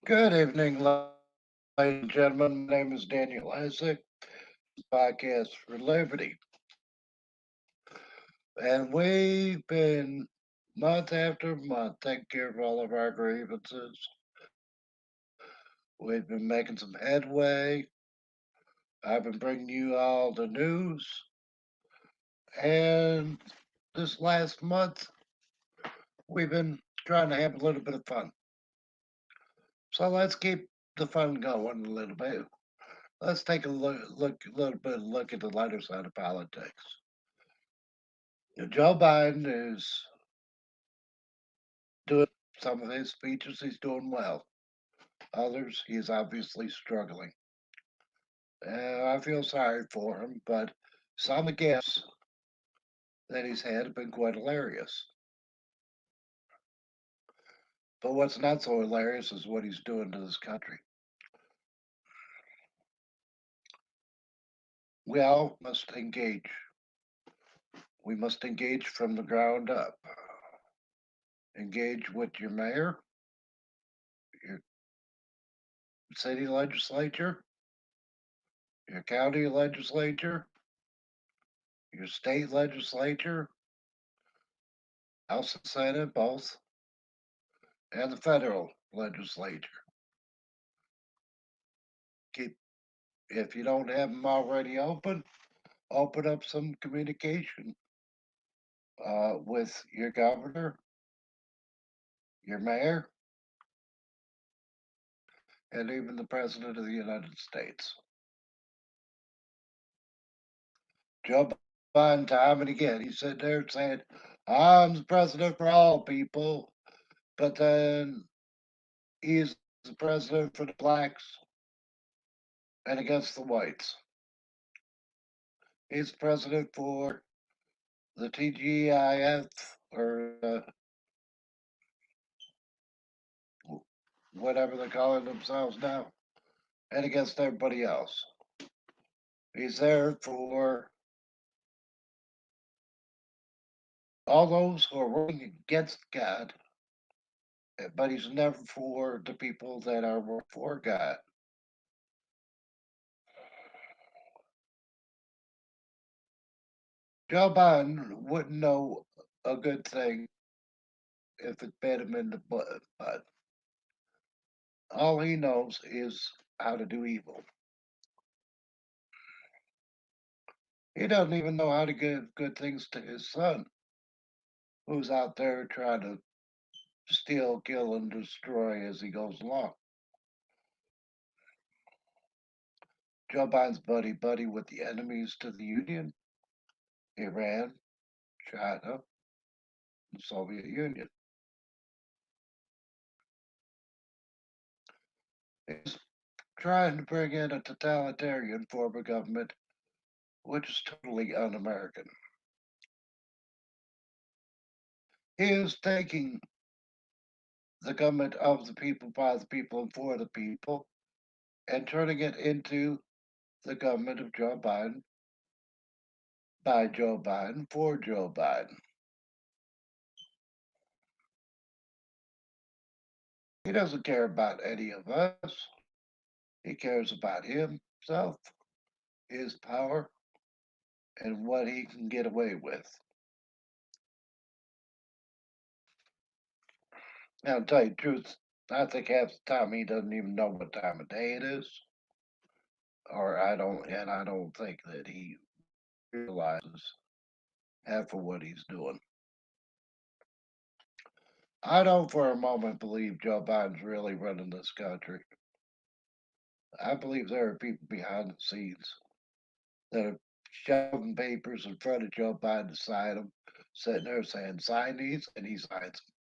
Good evening, ladies and gentlemen. My name is Daniel Isaac, podcast for Liberty. And we've been month after month taking care of all of our grievances. We've been making some headway. I've been bringing you all the news. And this last month, we've been trying to have a little bit of fun. So let's keep the fun going a little bit. Let's take a little bit look at the lighter side of politics. Joe Biden is doing some of his speeches, he's doing well. Others, he's obviously struggling. I feel sorry for him, but some of the guests that he's had have been quite hilarious. But what's not so hilarious is what he's doing to this country. We all must engage. We must engage from the ground up. Engage with your mayor, your city legislature, your county legislature, your state legislature, House and Senate, both, and the federal legislature. Keep If you don't have them already open up some communication with your governor, your mayor, and even the president of the United States. Joe Biden, time and again, he's sitting there saying, "I'm the president for all people," but then he's the president for the blacks and against the whites. He's president for the TGIF or whatever they're calling themselves now, and against everybody else. He's there for all those who are working against God, but he's never for the people that are for God. Joe Biden wouldn't know a good thing if it bit him in the butt, but all he knows is how to do evil. He doesn't even know how to give good things to his son, who's out there trying to steal, kill, and destroy as he goes along. Joe Biden's buddy with the enemies to the Union, Iran, China, the Soviet Union. He's trying to bring in a totalitarian form of government, which is totally un American. He is taking the government of the people, by the people, and for the people, and turning it into the government of Joe Biden, by Joe Biden, for Joe Biden. He doesn't care about any of us. He cares about himself, his power, and what he can get away with. Now, to tell you the truth, I think half the time he doesn't even know what time of day it is, or I don't think that he realizes half of what he's doing. I don't for a moment believe Joe Biden's really running this country. I believe there are people behind the scenes that are shoving papers in front of Joe Biden to sign them, sitting there saying, "Sign these," and he signs them.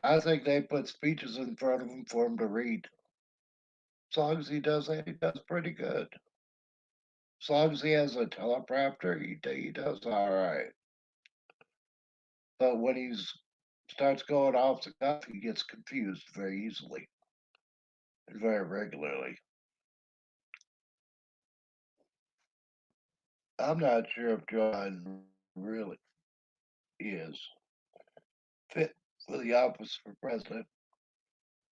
I think they put speeches in front of him for him to read. As long as he does that, he does pretty good. As long as he has a teleprompter, he does all right. But when he starts going off the cuff, he gets confused very easily and very regularly. I'm not sure if Joe Biden really is fit for the office for president,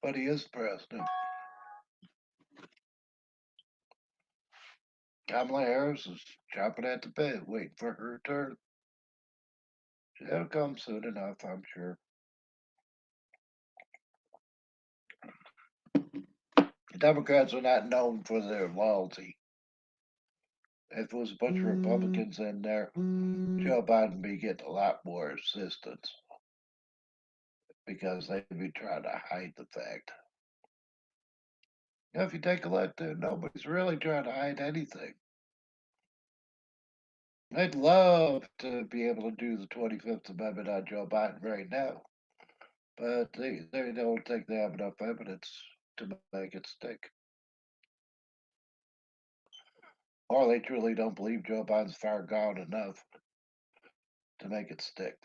but he is president. Kamala Harris is chomping at the bit, waiting for her turn. It'll come soon enough, I'm sure. The Democrats are not known for their loyalty. If it was a bunch of Republicans in there, Joe Biden would be getting a lot more assistance because they'd be trying to hide the fact. If you take a look, nobody's really trying to hide anything. I'd love to be able to do the 25th Amendment on Joe Biden right now, but they don't think they have enough evidence to make it stick. Or they truly don't believe Joe Biden's far gone enough to make it stick.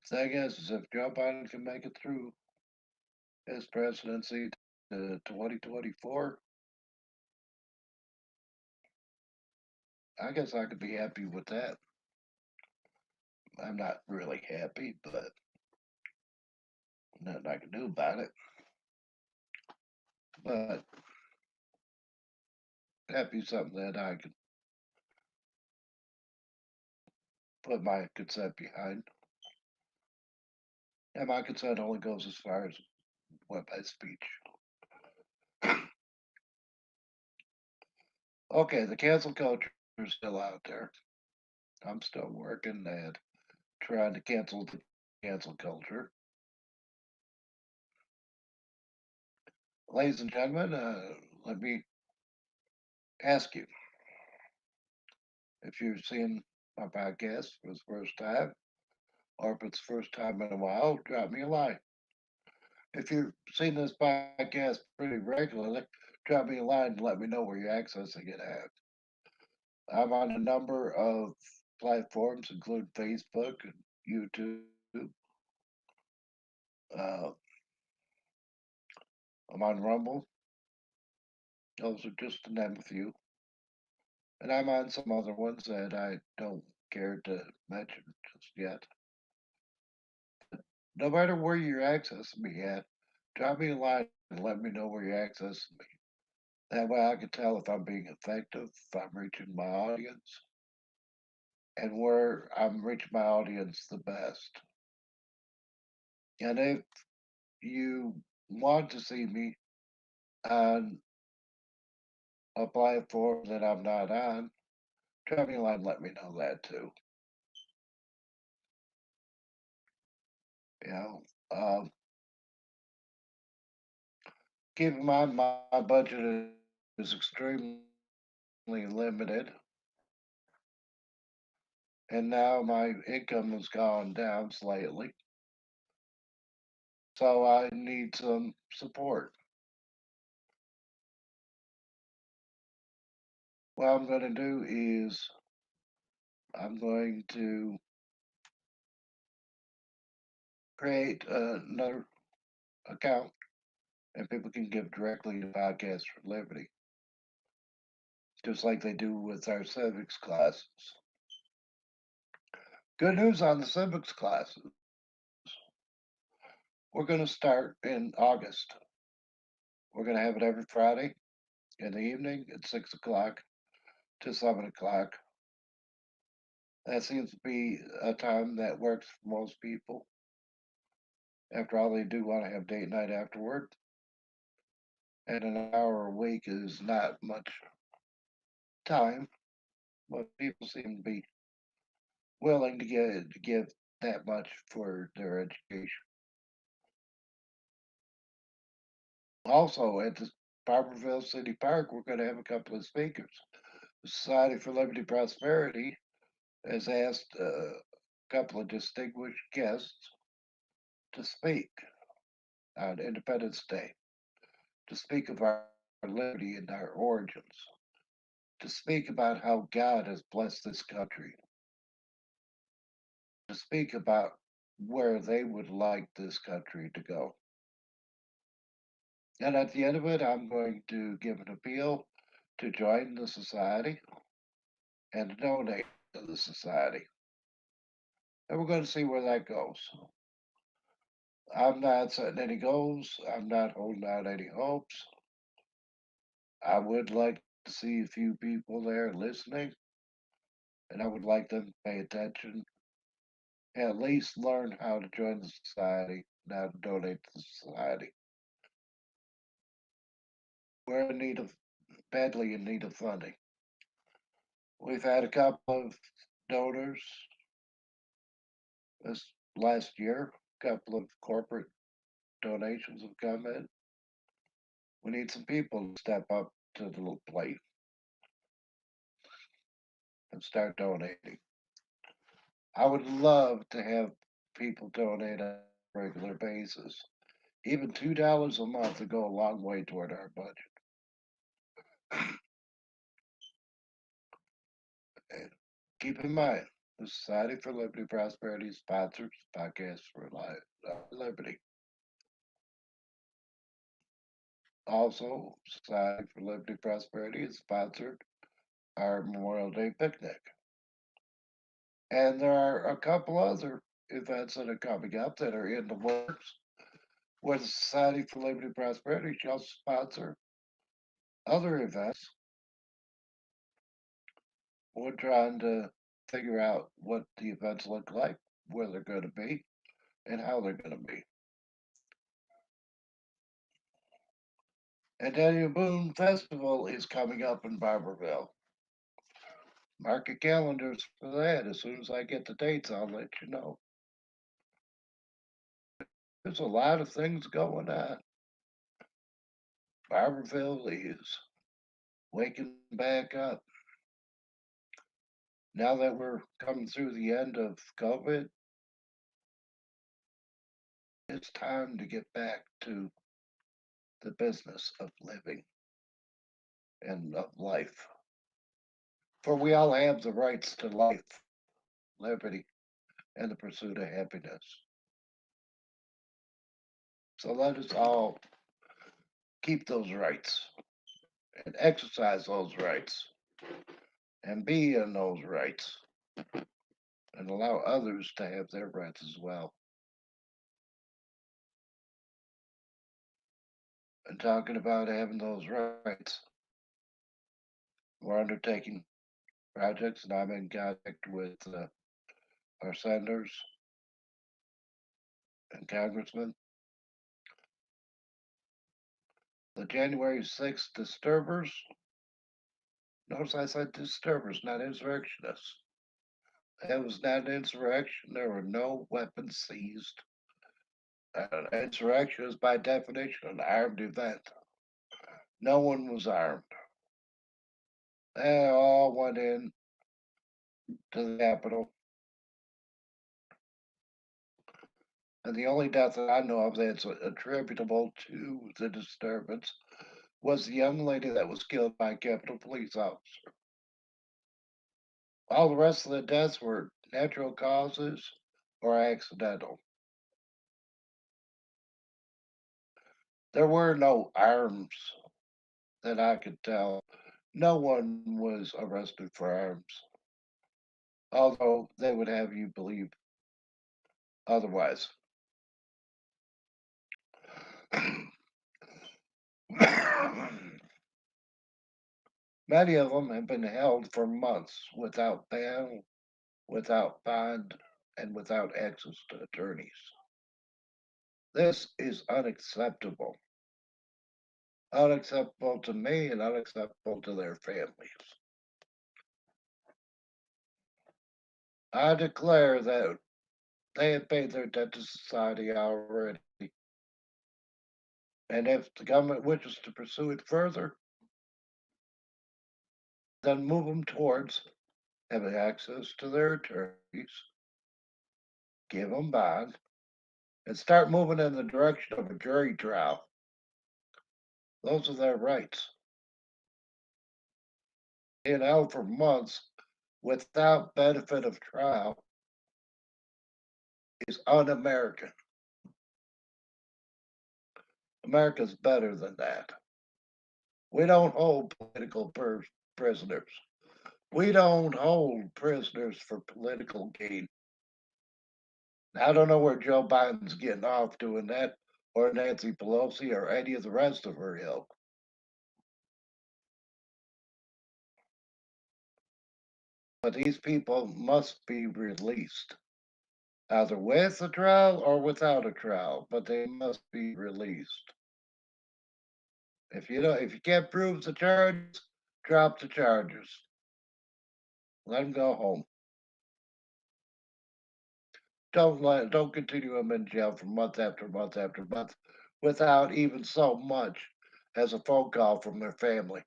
Thing is if Joe Biden can make it through his presidency to 2024, I guess I could be happy with that. I'm not really happy, but nothing I can do about it. But happy is something that I can put my consent behind. And my consent only goes as far as what my speech. Okay, the cancel culture is still out there. I'm still working at trying to cancel the cancel culture. Ladies and gentlemen, let me ask you if you've seen my podcast for the first time, or if it's the first time in a while, drop me a line. If you've seen this podcast pretty regularly, drop me a line and let me know where you're accessing it at. I'm on a number of platforms, including Facebook and YouTube. Uh, I'm on Rumble. Those are just to name a few. And I'm on some other ones that I don't care to mention just yet. No matter where you're accessing me at, drop me a line and let me know where you're accessing me. That way I can tell if I'm being effective, if I'm reaching my audience, and where I'm reaching my audience the best. And if you want to see me on a platform that I'm not on, drop me a line and let me know that too. You know, keep in mind my budget is extremely limited, and now my income has gone down slightly. So I need some support. What I'm going to do is I'm going to create another account and people can give directly to Podcast for Liberty, just like they do with our civics classes. Good news on the civics classes. We're going to start in August. We're going to have it every Friday in the evening at 6 o'clock to 7 o'clock. That seems to be a time that works for most people. After all, they do want to have date night afterward. And an hour a week is not much time, but people seem to be willing to give that much for their education. Also, at the Barberville City Park, we're going to have a couple of speakers. The Society for Liberty Prosperity has asked a couple of distinguished guests to speak on Independence Day, to speak of our liberty and our origins, to speak about how God has blessed this country, to speak about where they would like this country to go. And at the end of it, I'm going to give an appeal to join the society and to donate to the society. And we're going to see where that goes. I'm not setting any goals. I'm not holding out any hopes. I would like to see a few people there listening, and I would like them to pay attention and at least learn how to join the society, now to donate to the society. We're in need of badly in need of funding. We've had a couple of donors this last year, a couple of corporate donations have come in. We need some people to step up to the plate and start donating. I would love to have people donate on a regular basis. Even $2 a month would go a long way toward our budget. And keep in mind, the Society for Liberty Prosperity sponsors podcasts for Liberty. Also, Society for Liberty Prosperity has sponsored our Memorial Day picnic. And there are a couple other events that are coming up that are in the works where the Society for Liberty Prosperity shall sponsor other events. We're trying to figure out what the events look like, where they're going to be, and how they're going to be. And Daniel Boone Festival is coming up in Barberville. Mark your calendars for that. As soon as I get the dates, I'll let you know. There's a lot of things going on. Barberville is waking back up. Now that we're coming through the end of COVID, it's time to get back to the business of living and of life. For we all have the rights to life, liberty, and the pursuit of happiness. So let us all keep those rights and exercise those rights and be in those rights and allow others to have their rights as well. And talking about having those rights, we're undertaking projects, and I'm in contact with our senators and congressmen. The January 6th disturbers, notice I said disturbers, not insurrectionists. It was not an insurrection. There were no weapons seized. An insurrection is by definition an armed event. No one was armed. They all went in to the Capitol. And the only death that I know of that's attributable to the disturbance was the young lady that was killed by a Capitol police officer. All the rest of the deaths were natural causes or accidental. There were no arms that I could tell. No one was arrested for arms, although they would have you believe otherwise. Many of them have been held for months without bail, without bond, and without access to attorneys. This is unacceptable. Unacceptable to me and unacceptable to their families. I declare that they have paid their debt to society already. And if the government wishes to pursue it further, then move them towards having access to their attorneys, give them bond, and start moving in the direction of a jury trial. Those are their rights. Being held for months without benefit of trial is un-American. America's better than that. We don't hold political prisoners. We don't hold prisoners for political gain. I don't know where Joe Biden's getting off doing that, or Nancy Pelosi, or any of the rest of her ilk. But these people must be released, either with a trial or without a trial, but they must be released. If you can't prove the charges, drop the charges. Let them go home. Don't continue them in jail for month after month after month without even so much as a phone call from their family.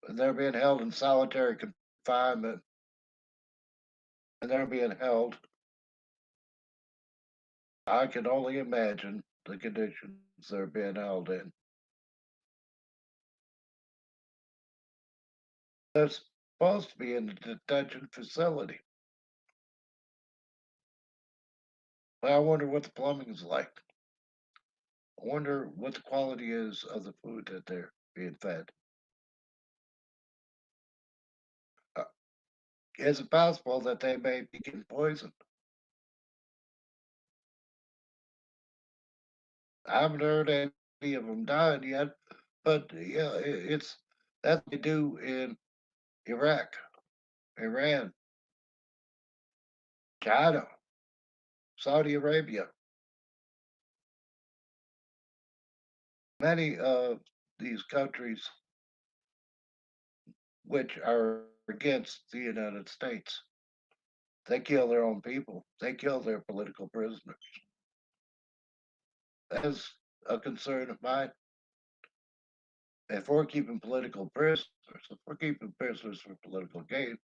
And they're being held in solitary confinement, and they're being held. I can only imagine the conditions they're being held in. They're supposed to be in a detention facility. But I wonder what the plumbing is like. I wonder what the quality is of the food that they're being fed. Uh, is it possible that they may be getting poisoned? I haven't heard any of them dying yet, but yeah, it's that they do in Iraq, Iran, China, Saudi Arabia. Many of these countries which are against the United States, they kill their own people. They kill their political prisoners. That is a concern of mine. If we're keeping political prisoners, if we're keeping prisoners for political gain,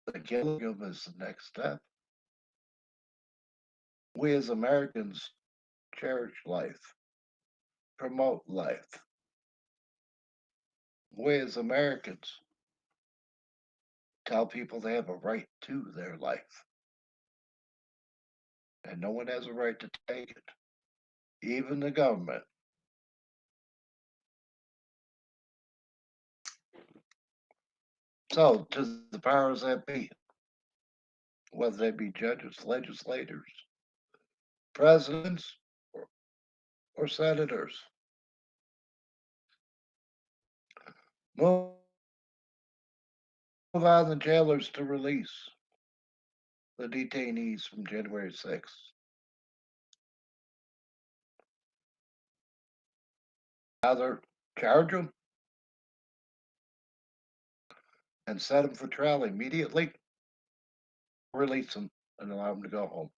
then killing them is the next step. We as Americans cherish life, promote life. We as Americans tell people they have a right to their life, and no one has a right to take it, even the government. So, to the powers that be, whether they be judges, legislators, presidents, or senators, move on the jailers to release the detainees from January 6th. Either charge them and set them for trial immediately, release them and allow them to go home.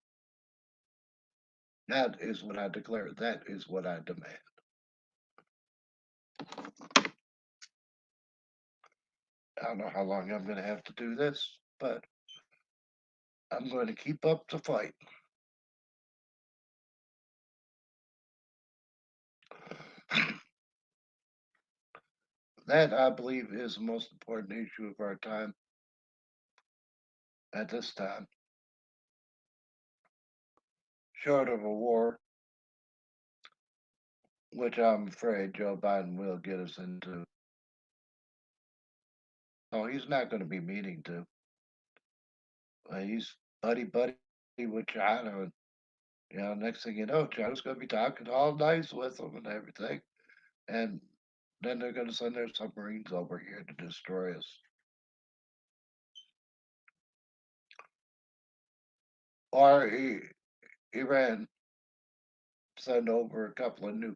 That is what I declare. That is what I demand. I don't know how long I'm going to have to do this, but I'm going to keep up the fight. That, I believe, is the most important issue of our time at this time, short of a war, which I'm afraid Joe Biden will get us into. Oh, he's not going to be meaning to. He's buddy with China, and next thing you know, China's going to be talking all nice with them and everything, and then they're going to send their submarines over here to destroy us. Or Iran send over a couple of nukes,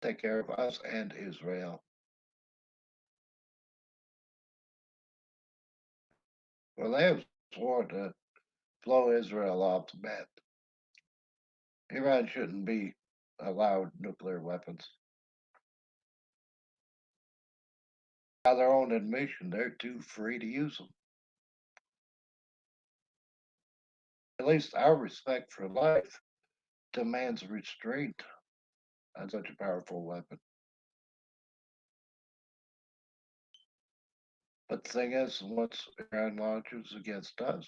take care of us and Israel. Well, they have sworn to blow Israel off the map. Iran shouldn't be allowed nuclear weapons. By their own admission, they're too free to use them. At least our respect for life demands restraint on such a powerful weapon. But the thing is, once Iran launches against us,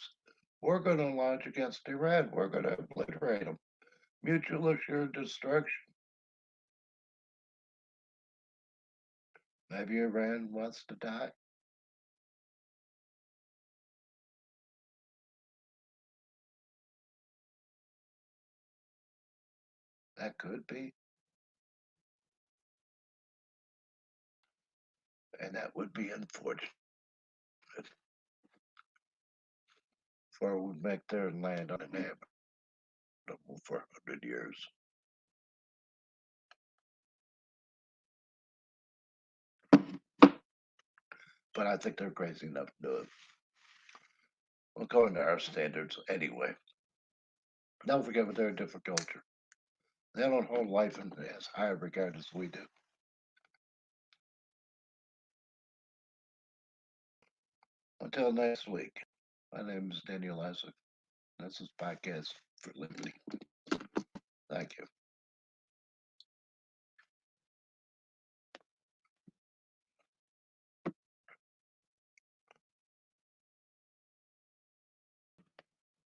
we're going to launch against Iran. We're going to obliterate them. Mutual assured destruction. Maybe Iran wants to die. That could be. And that would be unfortunate for it would make their land uninhabitable for 100 years. But I think they're crazy enough to do it. According to our standards, anyway. Don't forget that they're a different culture. They don't hold life in as high regard as we do. Until next week, my name is Daniel Isaac. This is Podcast for Liberty. Thank you.